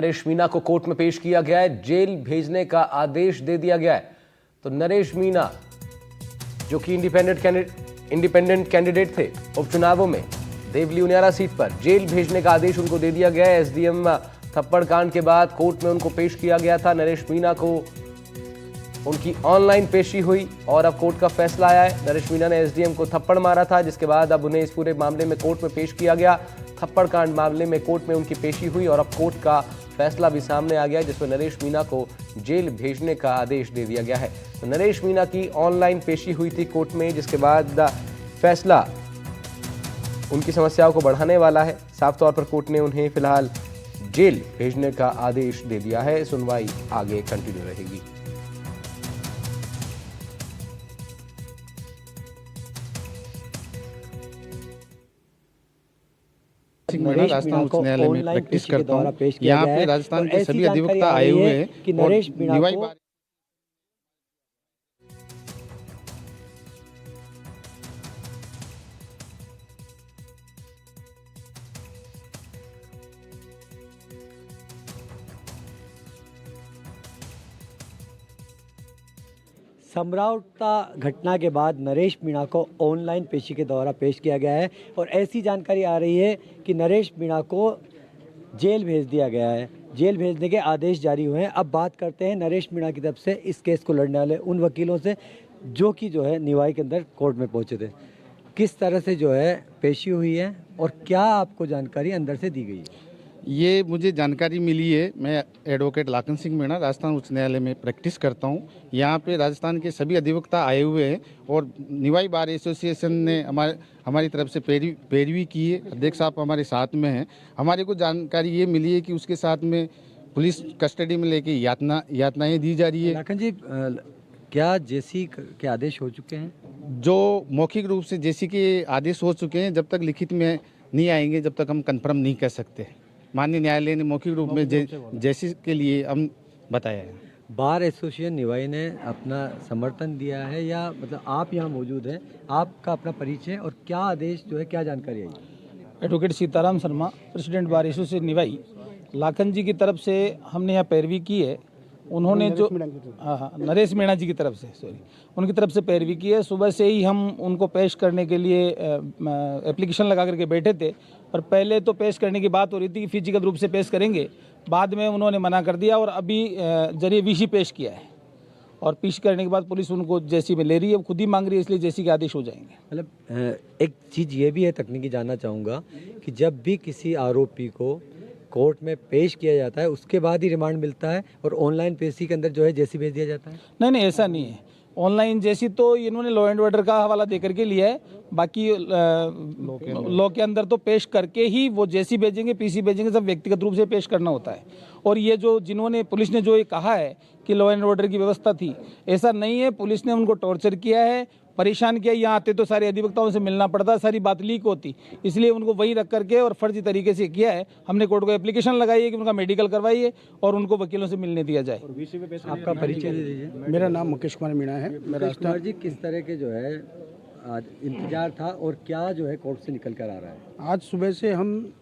नरेश मीणा को कोर्ट में पेश किया गया है, जेल भेजने का आदेश दे दिया गया है। तो नरेश मीणा जो कि इंडिपेंडेंट कैंडिडेट थे उपचुनावों में देवली उनियारा सीट पर, जेल भेजने का आदेश उनको दे दिया गया है। एसडीएम थप्पड़ कांड के बाद कोर्ट में उनको पेश किया गया था। नरेश मीणा को उनकी ऑनलाइन पेशी हुई और अब कोर्ट का फैसला आया है। नरेश मीणा ने एसडीएम को थप्पड़ मारा था, जिसके बाद अब उन्हें इस पूरे मामले में कोर्ट में पेश किया गया। थप्पड़ कांड मामले में कोर्ट में उनकी पेशी हुई और अब कोर्ट का फैसला भी सामने आ गया, जिसमें नरेश मीणा को जेल भेजने का आदेश दे दिया गया है। तो नरेश मीणा की ऑनलाइन पेशी हुई थी कोर्ट में, जिसके बाद फैसला उनकी समस्याओं को बढ़ाने वाला है। साफ तौर पर कोर्ट ने उन्हें फिलहाल जेल भेजने का आदेश दे दिया है। सुनवाई आगे कंटिन्यू रहेगी। राजस्थान उच्च न्यायालय में प्रैक्टिस करता हूँ। यहाँ पे राजस्थान के सभी अधिवक्ता आए हुए हैं कि नरेश मीणा को समरावता घटना के बाद नरेश मीणा को ऑनलाइन पेशी के दौरान पेश किया गया है और ऐसी जानकारी आ रही है कि नरेश मीणा को जेल भेज दिया गया है। जेल भेजने के आदेश जारी हुए हैं। अब बात करते हैं नरेश मीणा की तरफ से इस केस को लड़ने वाले उन वकीलों से जो कि निवाई के अंदर कोर्ट में पहुंचे थे। किस तरह से पेशी हुई है और क्या आपको जानकारी अंदर से दी गई है? ये मुझे जानकारी मिली है। मैं एडवोकेट लाखन सिंह मीणा राजस्थान उच्च न्यायालय में प्रैक्टिस करता हूँ। यहाँ पे राजस्थान के सभी अधिवक्ता आए हुए हैं और निवाई बार एसोसिएशन ने हमारी तरफ से पैरवी की है। अध्यक्ष साहब हमारे साथ में हैं। हमारे को जानकारी ये मिली है कि उसके साथ में पुलिस कस्टडी में लेके यातनाएँ दी जा रही है। लाखन जी, क्या जेसी के आदेश हो चुके हैं? जो मौखिक रूप से जेसी के आदेश हो चुके हैं, जब तक लिखित में नहीं आएंगे जब तक हम कन्फर्म नहीं कर सकते। माननीय न्यायालय ने मौखिक रूप में जैसी के लिए हम बताया है। बार एसोसिएशन निवाई ने अपना समर्थन दिया है या मतलब आप यहाँ मौजूद हैं, आपका अपना परिचय और क्या आदेश क्या जानकारी आई? Advocate Sitaram Sharma, president bar association Niwai. Lakhan ji की तरफ से हमने यहाँ पैरवी की है। उन्होंने जो नरेश मीणा जी की तरफ से उनकी तरफ से पैरवी की है। सुबह से ही हम उनको पेश करने के लिए एप्लीकेशन लगा करके बैठे थे, पर पहले तो पेश करने की बात हो रही थी कि फिजिकल रूप से पेश करेंगे। बाद में उन्होंने मना कर दिया और अभी जरिए वीसी पेश किया है और पेश करने के बाद पुलिस उनको जेसी में ले रही है, खुद ही मांग रही है, इसलिए जेसी के आदेश हो जाएंगे। मतलब एक चीज़ ये भी है, तकनीकी जानना चाहूँगा कि जब भी किसी आरोपी को कोर्ट में पेश किया जाता है उसके बाद ही रिमांड मिलता है और ऑनलाइन पेशी के अंदर जेसी भेज दिया जाता है? नहीं, ऐसा नहीं है। ऑनलाइन जेसी तो इन्होंने लॉ एंड ऑर्डर का हवाला दे करके लिया है। बाकी लॉ के अंदर तो पेश करके ही वो जेसी भेजेंगे, पीसी भेजेंगे, सब व्यक्तिगत रूप से पेश करना होता है। और ये जिन्होंने पुलिस ने ये कहा है कि लॉ एंड ऑर्डर की व्यवस्था थी, ऐसा नहीं है। पुलिस ने उनको टॉर्चर किया है, परेशान किया। यहाँ आते तो सारे अधिवक्ताओं से मिलना पड़ता, सारी बात लीक होती, इसलिए उनको वहीं रख करके और फर्जी तरीके से किया है। हमने कोर्ट को एप्लीकेशन लगाई है कि उनका मेडिकल करवाइए और उनको वकीलों से मिलने दिया जाए। आपका परिचय दे दीजिए। मेरा नाम मुकेश कुमार मीणा है। मुकेश कुमार जी, किस तरह के आज इंतजार था और क्या कोर्ट से निकल कर आ रहा है? आज सुबह से हम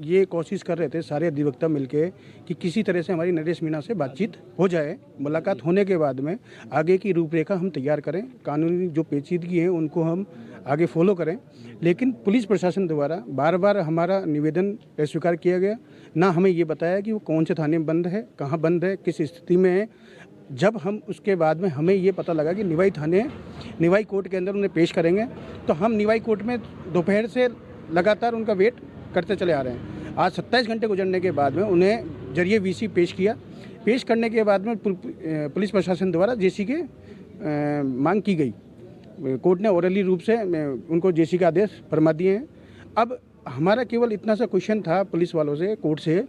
ये कोशिश कर रहे थे सारे अधिवक्ता मिलके कि किसी तरह से हमारी नरेश मीणा से बातचीत हो जाए। मुलाकात होने के बाद में आगे की रूपरेखा हम तैयार करें, कानूनी जो पेचीदगी हैं उनको हम आगे फॉलो करें। लेकिन पुलिस प्रशासन द्वारा बार बार हमारा निवेदन अस्वीकार किया गया। ना हमें ये बताया कि वो कौन से थाने में बंद है, कहाँ बंद है, किस स्थिति में है। जब हम उसके बाद में हमें ये पता लगा कि निवाई कोर्ट के अंदर उन्हें पेश करेंगे, तो हम निवाई कोर्ट में दोपहर से लगातार उनका वेट करते चले आ रहे हैं। आज 27 घंटे गुजरने के बाद में उन्हें जरिए वीसी पेश किया। पेश करने के बाद में पुलिस प्रशासन द्वारा जेसी के मांग की गई। कोर्ट ने ओरली रूप से उनको जेसी का आदेश फरमा दिए हैं। अब हमारा केवल इतना सा क्वेश्चन था पुलिस वालों से, कोर्ट से,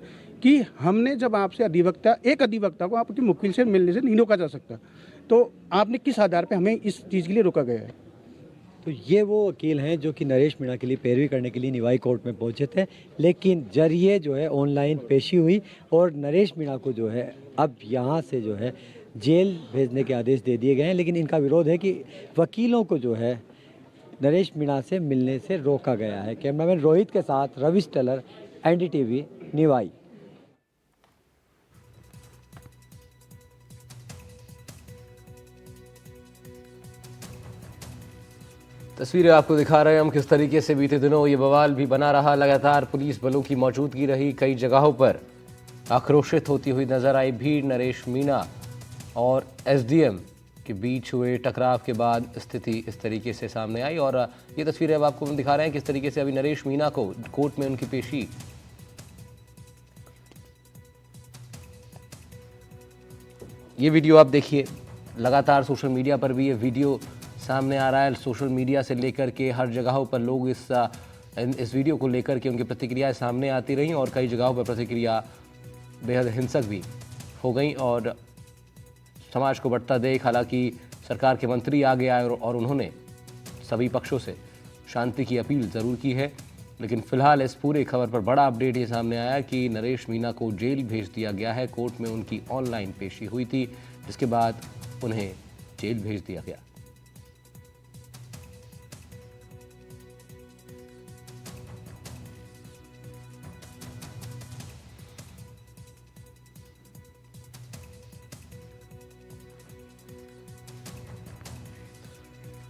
कि हमने जब आपसे एक अधिवक्ता को आपके मुवक्किल से मिलने से नहीं रोका जा सकता, तो आपने किस आधार पे हमें इस चीज़ के लिए रोका गया है? तो ये वो वकील हैं जो कि नरेश मीणा के लिए पैरवी करने के लिए निवाई कोर्ट में पहुंचे थे, लेकिन जरिए ऑनलाइन पेशी हुई और नरेश मीणा को अब यहाँ से जेल भेजने के आदेश दे दिए गए हैं। लेकिन इनका विरोध है कि वकीलों को नरेश मीणा से मिलने से रोका गया है। कैमरामैन रोहित के साथ रविश टेलर, एनडीटीवी, निवाई। तस्वीरें आपको दिखा रहे हैं हम किस तरीके से बीते दिनों ये बवाल भी बना रहा। लगातार पुलिस बलों की मौजूदगी रही, कई जगहों पर आक्रोशित होती हुई नजर आई भीड़। नरेश मीणा और एसडीएम के बीच हुए टकराव के बाद स्थिति इस तरीके से सामने आई और ये तस्वीरें अब आपको हम दिखा रहे हैं किस तरीके से अभी नरेश मीणा को कोर्ट में उनकी पेशी ये वीडियो आप देखिए। लगातार सोशल मीडिया पर भी ये वीडियो सामने आ रहा है। सोशल मीडिया से लेकर के हर जगहों पर लोग इस वीडियो को लेकर के उनकी प्रतिक्रियाएं सामने आती रहीं और कई जगहों पर प्रतिक्रिया बेहद हिंसक भी हो गई और समाज को बढ़ता देख हालांकि सरकार के मंत्री आगे आए और उन्होंने सभी पक्षों से शांति की अपील ज़रूर की है। लेकिन फिलहाल इस पूरे खबर पर बड़ा अपडेट ये सामने आया कि नरेश मीणा को जेल भेज दिया गया है। कोर्ट में उनकी ऑनलाइन पेशी हुई थी, जिसके बाद उन्हें जेल भेज दिया गया।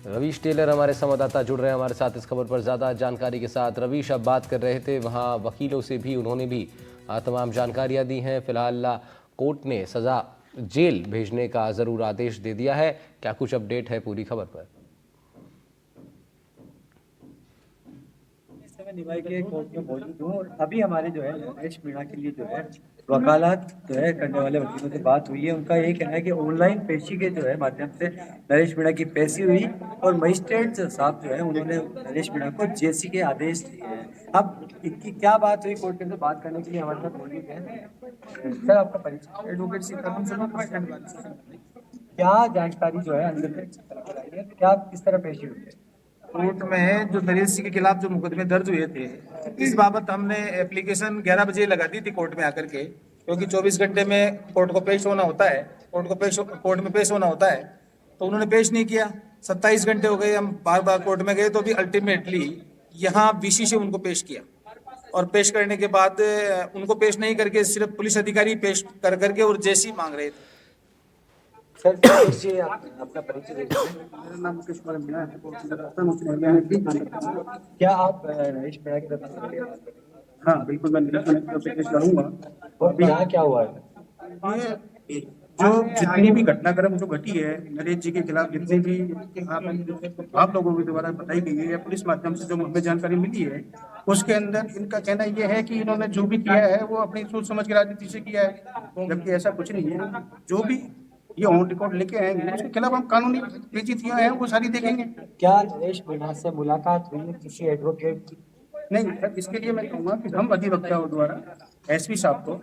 रवीश टेलर हमारे संवाददाता जुड़ रहे हैं हमारे साथ इस खबर पर ज़्यादा जानकारी के साथ। रवीश, अब बात कर रहे थे वहाँ वकीलों से भी, उन्होंने भी तमाम जानकारियाँ दी हैं। फिलहाल कोर्ट ने सज़ा जेल भेजने का ज़रूर आदेश दे दिया है। क्या कुछ अपडेट है पूरी खबर पर? इस समय निभाई के कोर्ट में मौजूद हूँ और अभी हमारे जो है नरेश मीणा के लिए जो है वकालत जो है करने वाले वकीलों से बात हुई है। उनका ये कहना है कि ऑनलाइन पेशी के जो है माध्यम से नरेश मीणा की पेशी हुई और मजिस्ट्रेट साहब जो है उन्होंने नरेश मीणा को जेसी के आदेश दिए हैं। अब इनकी क्या बात हुई कोर्ट के अंदर बात करने के लिए हमारे साथ मौजूद है सर, आपका परिचय? एडवोकेट सीताराम शर्मा। क्या जानकारी जो है अंदर से क्या किस तरह पेशी हुई है? कोर्ट में जो नरेश सिंह के खिलाफ जो मुकदमे दर्ज हुए थे, इस बाबत हमने एप्लीकेशन 11 बजे लगा दी थी कोर्ट में आकर के, क्योंकि 24 घंटे में कोर्ट को पेश होना होता है, कोर्ट में पेश होना होता है। तो उन्होंने पेश नहीं किया। 27 घंटे हो गए, हम बार बार कोर्ट में गए तो भी अल्टीमेटली यहाँ वीसी से उनको पेश किया और पेश करने के बाद उनको पेश नहीं करके सिर्फ पुलिस अधिकारी पेश कर करके और जेसी मांग रहे थे। सर अपना परिचय दीजिए। मेरा नाम मुकेश कुमार मीणा है, राजस्थान उच्च न्यायालय में भी जाने का हूं। क्या आप नरेश मीणा की तरफ से? हाँ बिल्कुल, मैं नरेश मीणा की तरफ से केस लड़ूंगा। और यहाँ क्या हुआ है? ये जो जितनी भी घटनाक्रम जो घटी है नरेश जी के खिलाफ, जितनी भी आप लोगों के द्वारा बताई गई है या पुलिस माध्यम से जो हमें जानकारी मिली है, उसके अंदर इनका कहना यह है कि इन्होंने जो भी किया है वो अपनी सोच समझ के राजनीति से किया है, जबकि ऐसा कुछ नहीं है। जो भी ये ऑन रिकॉर्ड लेके आएंगे उसके खिलाफ हम कानूनी पेचीदगियां हैं वो सारी देखेंगे। क्या नरेश मीणा से मुलाकात हुई किसी एडवोकेट की? नहीं सर, इसके लिए मैं कहूँगा कि हम अधिवक्ताओं द्वारा एसपी साहब को,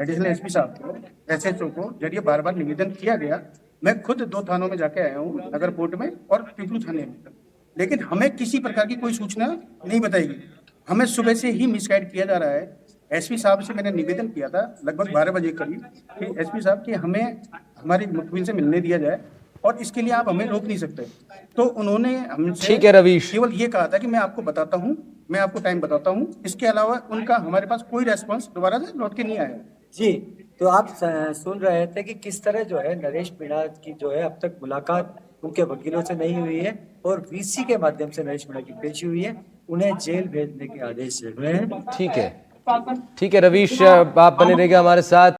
एडिशनल एसपी साहब को, एसएचओ को जरिए बार बार निवेदन किया गया। मैं खुद 2 थानों में जाके आया हूँ, नगरकोट में और पिपलू थाने में, लेकिन हमें किसी प्रकार की कोई सूचना नहीं बताई गई। हमें सुबह से ही मिसगाइड किया जा रहा है। एसपी साहब से मैंने निवेदन किया था लगभग 12 बजे करीब कि एसपी साहब कि हमें हमारी मुखबिर से मिलने दिया जाए और इसके लिए आप हमें रोक नहीं सकते। तो उन्होंने हमसे ठीक है रवीश, केवल ये कहा था कि मैं आपको बताता हूँ, मैं आपको टाइम बताता हूँ। इसके अलावा उनका हमारे पास कोई रेस्पॉन्स दोबारा से लौट के नहीं आया। जी, तो आप सुन रहे थे कि किस तरह जो है नरेश मीणा की जो है अब तक मुलाकात उनके वकीलों से नहीं हुई है और वीसी के माध्यम से नरेश मीणा की पेशी हुई है। उन्हें जेल भेजने के आदेश हुए हैं। ठीक है रवीश, आप बने रहिएगा हमारे साथ।